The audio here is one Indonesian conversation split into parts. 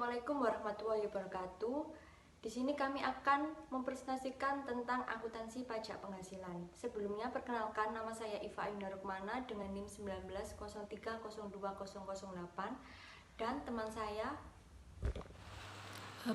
Assalamualaikum warahmatullahi wabarakatuh. Di sini kami akan mempresentasikan tentang akuntansi pajak penghasilan. Sebelumnya perkenalkan, nama saya Iva Ainda Rukmana dengan NIM 1903020008 dan teman saya.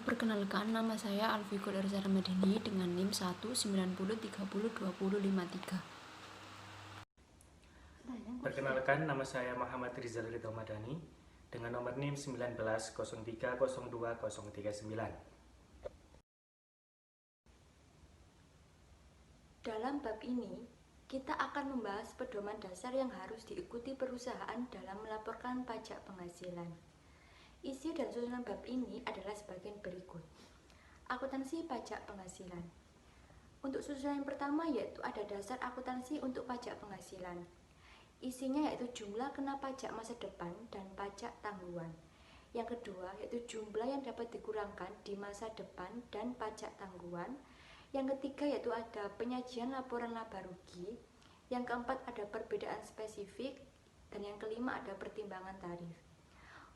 Perkenalkan, nama saya Alfikul Irzar Madini dengan NIM 190302053. Perkenalkan, nama saya Muhammad Rizal Ridho Madani dengan nomor NIM 1903020039. Dalam bab ini, kita akan membahas pedoman dasar yang harus diikuti perusahaan dalam melaporkan pajak penghasilan. Isi dan susunan bab ini adalah sebagian berikut. Akuntansi pajak penghasilan. Untuk susunan yang pertama yaitu ada dasar akuntansi untuk pajak penghasilan. Isinya yaitu jumlah kena pajak masa depan dan pajak tangguhan. Yang kedua yaitu jumlah yang dapat dikurangkan di masa depan dan pajak tangguhan. Yang ketiga yaitu ada penyajian laporan laba rugi. Yang keempat ada perbedaan spesifik. Dan yang kelima ada pertimbangan tarif.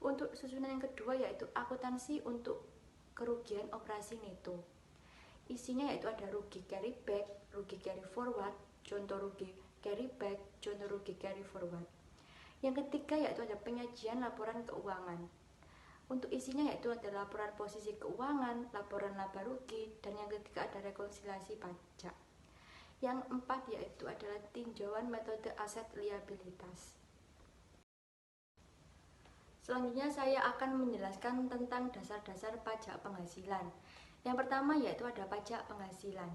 Untuk susunan yang kedua yaitu akuntansi untuk kerugian operasi neto. Isinya yaitu ada rugi carry back, rugi carry forward, contoh rugi carry back, contoh rugi carry forward. Yang ketiga yaitu ada penyajian laporan keuangan. Untuk isinya yaitu ada laporan posisi keuangan, laporan laba rugi, dan yang ketiga ada rekonsiliasi pajak. Yang empat yaitu adalah tinjauan metode aset liabilitas. Selanjutnya saya akan menjelaskan tentang dasar-dasar pajak penghasilan. Yang pertama yaitu ada pajak penghasilan,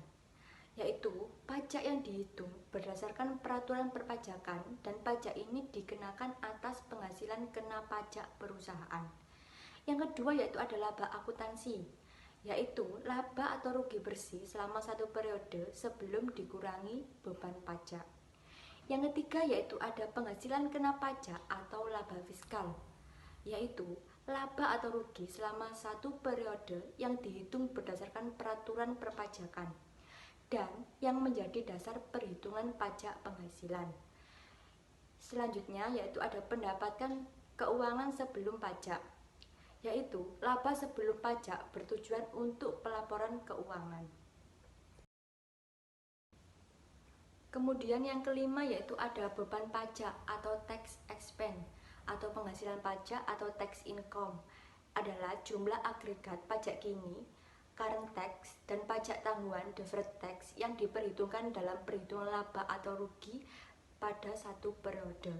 yaitu pajak yang dihitung berdasarkan peraturan perpajakan dan pajak ini dikenakan atas penghasilan kena pajak perusahaan. Yang kedua yaitu ada laba akuntansi, yaitu laba atau rugi bersih selama satu periode sebelum dikurangi beban pajak. Yang ketiga yaitu ada penghasilan kena pajak atau laba fiskal, yaitu laba atau rugi selama satu periode yang dihitung berdasarkan peraturan perpajakan dan yang menjadi dasar perhitungan pajak penghasilan. Selanjutnya yaitu ada pendapatan keuangan sebelum pajak, yaitu laba sebelum pajak bertujuan untuk pelaporan keuangan. Kemudian yang kelima yaitu ada beban pajak atau tax expense atau penghasilan pajak atau tax income adalah jumlah agregat pajak kini, current tax, dan pajak tangguhan deferred tax yang diperhitungkan dalam perhitungan laba atau rugi pada satu periode.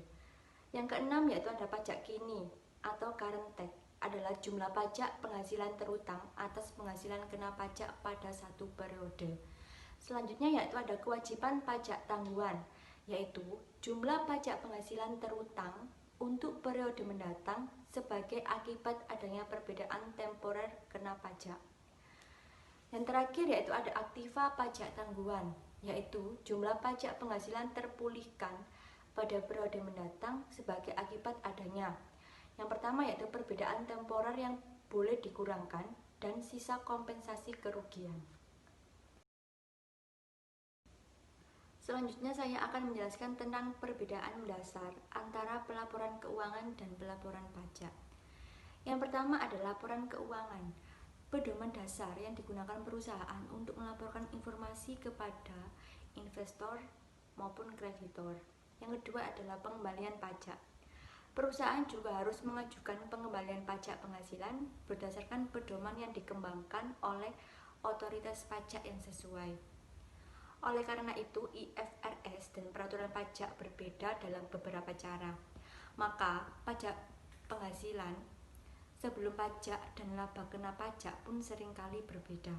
Yang keenam yaitu ada pajak kini atau current tax adalah jumlah pajak penghasilan terutang atas penghasilan kena pajak pada satu periode. Selanjutnya yaitu ada kewajiban pajak tangguhan, yaitu jumlah pajak penghasilan terutang untuk periode mendatang sebagai akibat adanya perbedaan temporer kena pajak. Yang terakhir yaitu ada aktiva pajak tangguhan, yaitu jumlah pajak penghasilan terpulihkan pada periode mendatang sebagai akibat adanya. Yang pertama yaitu perbedaan temporer yang boleh dikurangkan dan sisa kompensasi kerugian. Selanjutnya saya akan menjelaskan tentang perbedaan mendasar antara pelaporan keuangan dan pelaporan pajak. Yang pertama adalah laporan keuangan, pedoman dasar yang digunakan perusahaan untuk melaporkan informasi kepada investor maupun kreditor. Yang kedua adalah pengembalian pajak. Perusahaan juga harus mengajukan pengembalian pajak penghasilan berdasarkan pedoman yang dikembangkan oleh otoritas pajak yang sesuai. Oleh karena itu, IFRS dan peraturan pajak berbeda dalam beberapa cara. Maka, pajak penghasilan sebelum pajak dan laba kena pajak pun seringkali berbeda.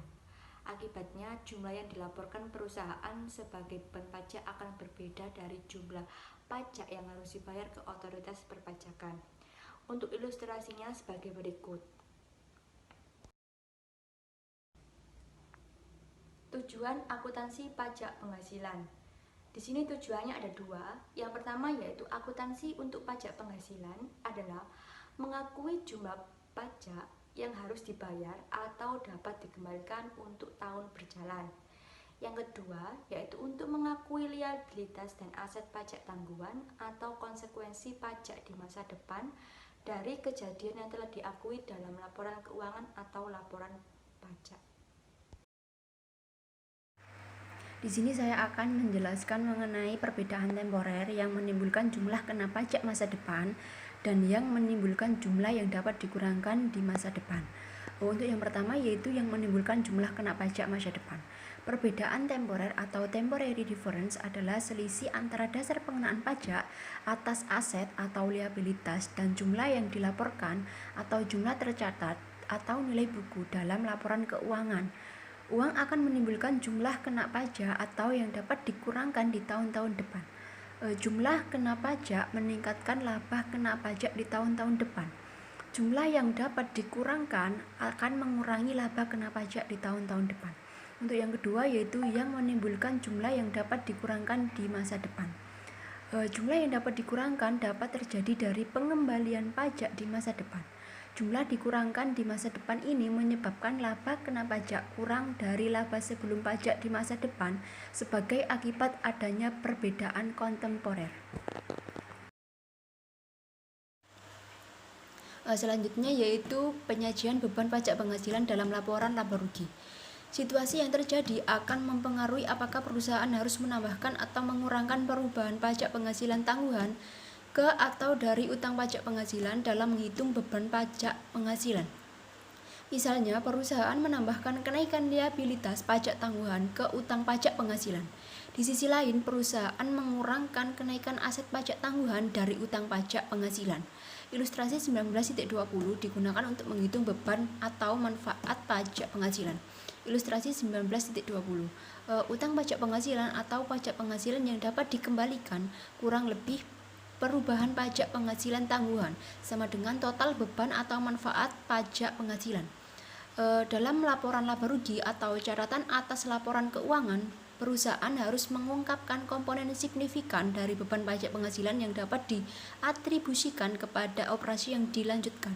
Akibatnya, jumlah yang dilaporkan perusahaan sebagai beban pajak akan berbeda dari jumlah pajak yang harus dibayar ke otoritas perpajakan. Untuk ilustrasinya sebagai berikut. Tujuan akuntansi pajak penghasilan. Di sini tujuannya ada dua. Yang pertama yaitu akuntansi untuk pajak penghasilan adalah mengakui jumlah pajak yang harus dibayar atau dapat dikembalikan untuk tahun berjalan. Yang kedua yaitu untuk mengakui liabilitas dan aset pajak tangguhan atau konsekuensi pajak di masa depan dari kejadian yang telah diakui dalam laporan keuangan atau laporan pajak. Di sini saya akan menjelaskan mengenai perbedaan temporer yang menimbulkan jumlah kena pajak masa depan dan yang menimbulkan jumlah yang dapat dikurangkan di masa depan. Untuk yang pertama yaitu yang menimbulkan jumlah kena pajak masa depan. Perbedaan temporer atau temporary difference adalah selisih antara dasar pengenaan pajak atas aset atau liabilitas dan jumlah yang dilaporkan atau jumlah tercatat atau nilai buku dalam laporan keuangan. Uang akan menimbulkan jumlah kena pajak atau yang dapat dikurangkan di tahun-tahun depan. Jumlah kena pajak meningkatkan laba kena pajak di tahun-tahun depan. Jumlah yang dapat dikurangkan akan mengurangi laba kena pajak di tahun-tahun depan. Untuk yang kedua yaitu yang menimbulkan jumlah yang dapat dikurangkan di masa depan. Jumlah yang dapat dikurangkan dapat terjadi dari pengembalian pajak di masa depan. Jumlah dikurangkan di masa depan ini menyebabkan laba kena pajak kurang dari laba sebelum pajak di masa depan sebagai akibat adanya perbedaan kontemporer. Selanjutnya yaitu penyajian beban pajak penghasilan dalam laporan laba rugi. Situasi yang terjadi akan mempengaruhi apakah perusahaan harus menambahkan atau mengurangkan perubahan pajak penghasilan tangguhan ke atau dari utang pajak penghasilan dalam menghitung beban pajak penghasilan. Misalnya, perusahaan menambahkan kenaikan liabilitas pajak tangguhan ke utang pajak penghasilan. Di sisi lain, perusahaan mengurangkan kenaikan aset pajak tangguhan dari utang pajak penghasilan. Ilustrasi 19.20 digunakan untuk menghitung beban atau manfaat pajak penghasilan. Ilustrasi 19.20. Utang pajak penghasilan atau pajak penghasilan yang dapat dikembalikan kurang lebih perubahan pajak penghasilan tangguhan sama dengan total beban atau manfaat pajak penghasilan. Dalam laporan laba rugi atau catatan atas laporan keuangan, perusahaan harus mengungkapkan komponen signifikan dari beban pajak penghasilan yang dapat diatribusikan kepada operasi yang dilanjutkan.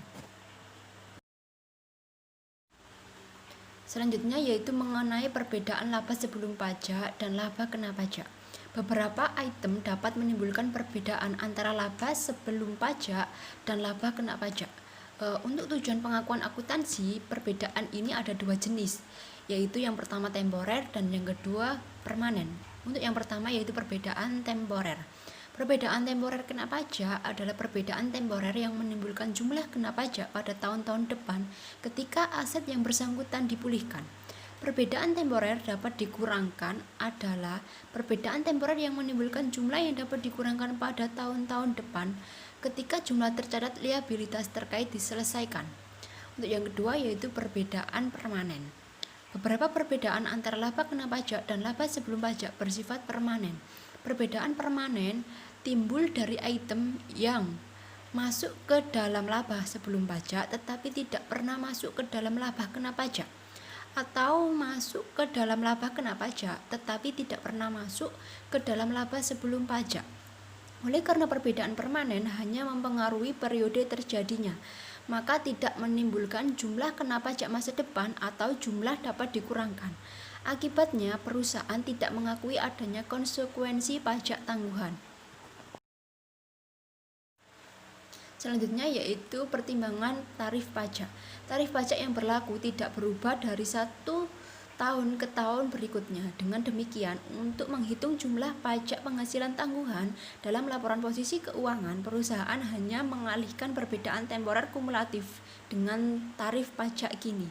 Selanjutnya yaitu mengenai perbedaan laba sebelum pajak dan laba kena pajak. Beberapa item dapat menimbulkan perbedaan antara laba sebelum pajak dan laba kena pajak. Untuk tujuan pengakuan akuntansi, perbedaan ini ada dua jenis, yaitu yang pertama temporer dan yang kedua permanen. Untuk yang pertama yaitu perbedaan temporer. Perbedaan temporer kena pajak adalah perbedaan temporer yang menimbulkan jumlah kena pajak pada tahun-tahun depan ketika aset yang bersangkutan dipulihkan. Perbedaan temporer dapat dikurangkan adalah perbedaan temporer yang menimbulkan jumlah yang dapat dikurangkan pada tahun-tahun depan ketika jumlah tercatat liabilitas terkait diselesaikan. Untuk yang kedua yaitu perbedaan permanen. Beberapa perbedaan antara laba kena pajak dan laba sebelum pajak bersifat permanen. Perbedaan permanen timbul dari item yang masuk ke dalam laba sebelum pajak tetapi tidak pernah masuk ke dalam laba kena pajak, atau masuk ke dalam laba kena pajak tetapi tidak pernah masuk ke dalam laba sebelum pajak. Oleh karena perbedaan permanen hanya mempengaruhi periode terjadinya, maka tidak menimbulkan jumlah kena pajak masa depan atau jumlah dapat dikurangkan. Akibatnya, perusahaan tidak mengakui adanya konsekuensi pajak tangguhan. Selanjutnya yaitu pertimbangan tarif pajak. Tarif pajak yang berlaku tidak berubah dari satu tahun ke tahun berikutnya. Dengan demikian, untuk menghitung jumlah pajak penghasilan tangguhan dalam laporan posisi keuangan, perusahaan hanya mengalihkan perbedaan temporer kumulatif dengan tarif pajak kini.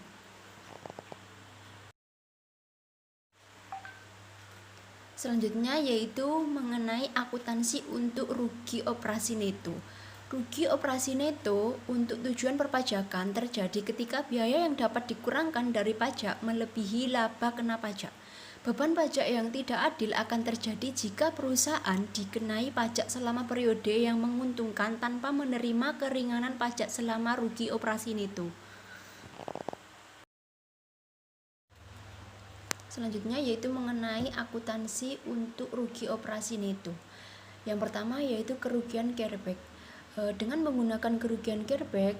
Selanjutnya yaitu mengenai akuntansi untuk rugi operasi neto. Rugi operasi neto untuk tujuan perpajakan terjadi ketika biaya yang dapat dikurangkan dari pajak melebihi laba kena pajak. Beban pajak yang tidak adil akan terjadi jika perusahaan dikenai pajak selama periode yang menguntungkan tanpa menerima keringanan pajak selama rugi operasi neto. Selanjutnya yaitu mengenai akuntansi untuk rugi operasi neto. Yang pertama yaitu kerugian carryback. Dengan menggunakan kerugian carryback,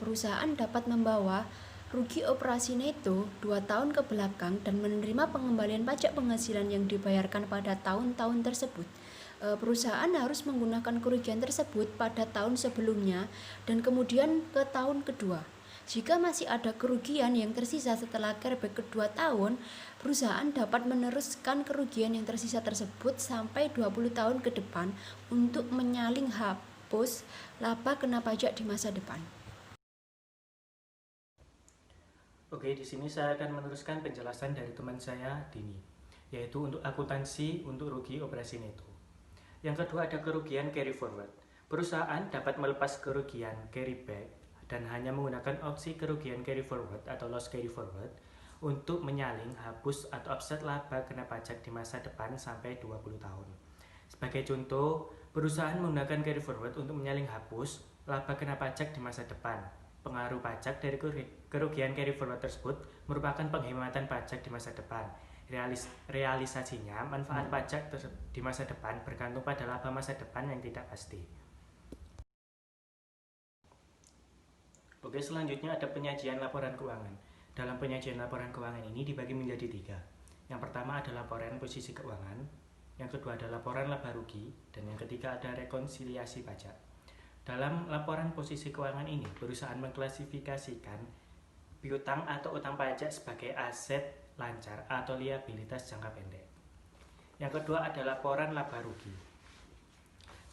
perusahaan dapat membawa rugi operasi neto 2 tahun ke belakang dan menerima pengembalian pajak penghasilan yang dibayarkan pada tahun-tahun tersebut. perusahaan harus menggunakan kerugian tersebut pada tahun sebelumnya dan kemudian ke tahun kedua. Jika masih ada kerugian yang tersisa setelah carryback kedua tahun, perusahaan dapat meneruskan kerugian yang tersisa tersebut sampai 20 tahun ke depan untuk menyaling hapus laba kena pajak di masa depan. Oke, di sini saya akan meneruskan penjelasan dari teman saya, Dini, yaitu untuk akuntansi untuk rugi operasi neto. Yang kedua ada kerugian carry forward. Perusahaan dapat melepas kerugian carry back dan hanya menggunakan opsi kerugian carry forward atau loss carry forward untuk menyaling, hapus, atau offset laba kena pajak di masa depan sampai 20 tahun. Sebagai contoh, perusahaan menggunakan carry forward untuk menyaling hapus laba kena pajak di masa depan. Pengaruh pajak dari kerugian carry forward tersebut merupakan penghematan pajak di masa depan. Realisasinya, manfaat pajak di masa depan bergantung pada laba masa depan yang tidak pasti. Oke, selanjutnya ada penyajian laporan keuangan. Dalam penyajian laporan keuangan ini dibagi menjadi 3. Yang pertama ada laporan posisi keuangan, yang kedua ada laporan laba rugi, dan yang ketiga ada rekonsiliasi pajak. Dalam laporan posisi keuangan ini, perusahaan mengklasifikasikan piutang atau utang pajak sebagai aset lancar atau liabilitas jangka pendek. Yang kedua ada laporan laba rugi.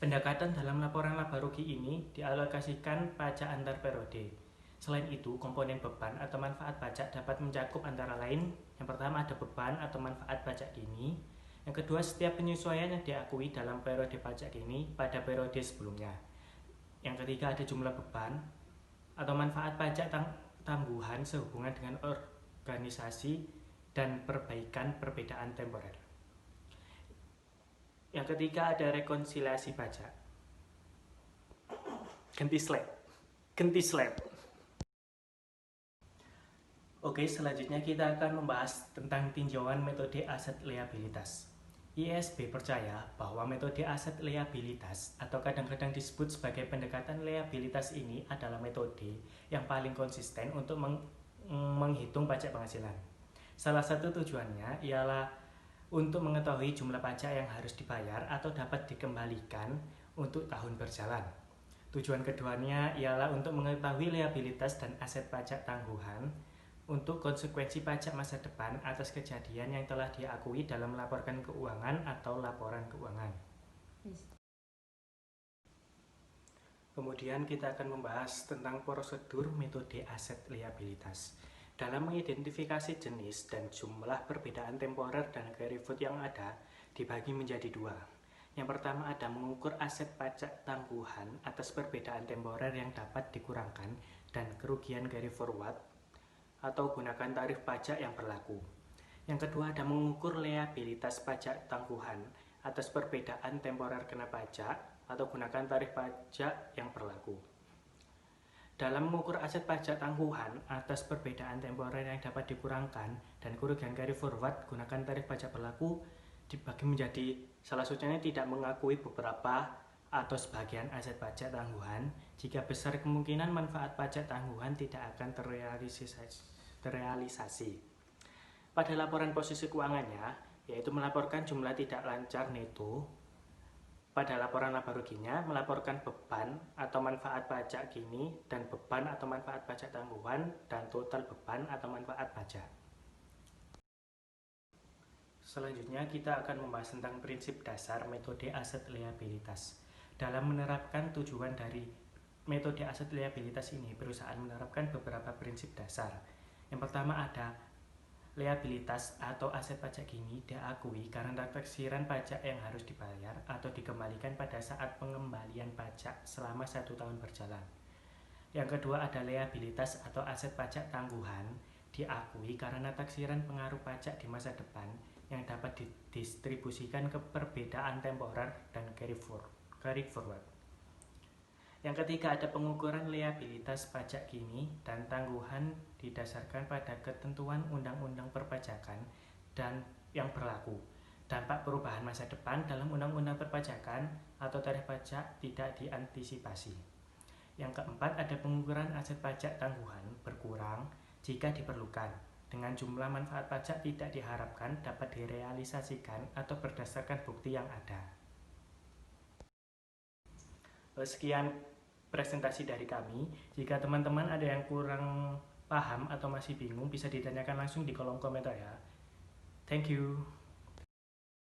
Pendekatan dalam laporan laba rugi ini dialokasikan pajak antar periode. Selain itu, komponen beban atau manfaat pajak dapat mencakup antara lain, yang pertama ada beban atau manfaat pajak kini, yang kedua setiap penyesuaian yang diakui dalam periode pajak kini pada periode sebelumnya. Yang ketiga ada jumlah beban atau manfaat pajak tangguhan sehubungan dengan organisasi dan perbaikan perbedaan temporer. Yang ketiga ada rekonsiliasi pajak. Ganti slide. Oke, selanjutnya kita akan membahas tentang tinjauan metode aset liabilitas. ISB percaya bahwa metode aset liabilitas atau kadang-kadang disebut sebagai pendekatan liabilitas ini adalah metode yang paling konsisten untuk menghitung pajak penghasilan. Salah satu tujuannya ialah untuk mengetahui jumlah pajak yang harus dibayar atau dapat dikembalikan untuk tahun berjalan. Tujuan keduanya ialah untuk mengetahui liabilitas dan aset pajak tangguhan untuk konsekuensi pajak masa depan atas kejadian yang telah diakui dalam melaporkan keuangan atau laporan keuangan. Kemudian kita akan membahas tentang prosedur metode aset liabilitas. Dalam mengidentifikasi jenis dan jumlah perbedaan temporer dan carry forward yang ada, dibagi menjadi 2. Yang pertama ada mengukur aset pajak tangguhan atas perbedaan temporer yang dapat dikurangkan dan kerugian carry forward atau gunakan tarif pajak yang berlaku. Yang kedua ada mengukur liabilitas pajak tangguhan atas perbedaan temporer kena pajak atau gunakan tarif pajak yang berlaku. Dalam mengukur aset pajak tangguhan atas perbedaan temporer yang dapat dikurangkan dan kerugian carry forward gunakan tarif pajak berlaku dibagi menjadi salah satunya tidak mengakui beberapa atau sebagian aset pajak tangguhan jika besar kemungkinan manfaat pajak tangguhan tidak akan terrealisasi. Pada laporan posisi keuangannya, yaitu melaporkan jumlah tidak lancar neto. Pada laporan laba ruginya, melaporkan beban atau manfaat pajak kini dan beban atau manfaat pajak tangguhan dan total beban atau manfaat pajak. Selanjutnya kita akan membahas tentang prinsip dasar metode aset liabilitas. Dalam menerapkan tujuan dari metode aset liabilitas ini, perusahaan menerapkan beberapa prinsip dasar. Yang pertama ada liabilitas atau aset pajak kini diakui karena taksiran pajak yang harus dibayar atau dikembalikan pada saat pengembalian pajak selama 1 tahun berjalan. Yang kedua ada liabilitas atau aset pajak tangguhan diakui karena taksiran pengaruh pajak di masa depan yang dapat didistribusikan ke perbedaan temporer dan carry forward. Yang ketiga ada pengukuran liabilitas pajak kini dan tangguhan didasarkan pada ketentuan undang-undang perpajakan dan yang berlaku. Dampak perubahan masa depan dalam undang-undang perpajakan atau tarif pajak tidak diantisipasi. Yang keempat ada pengukuran aset pajak tangguhan berkurang jika diperlukan dengan jumlah manfaat pajak tidak diharapkan dapat direalisasikan atau berdasarkan bukti yang ada. Sekian presentasi dari kami. Jika teman-teman ada yang kurang paham atau masih bingung, bisa ditanyakan langsung di kolom komentar ya. Thank you.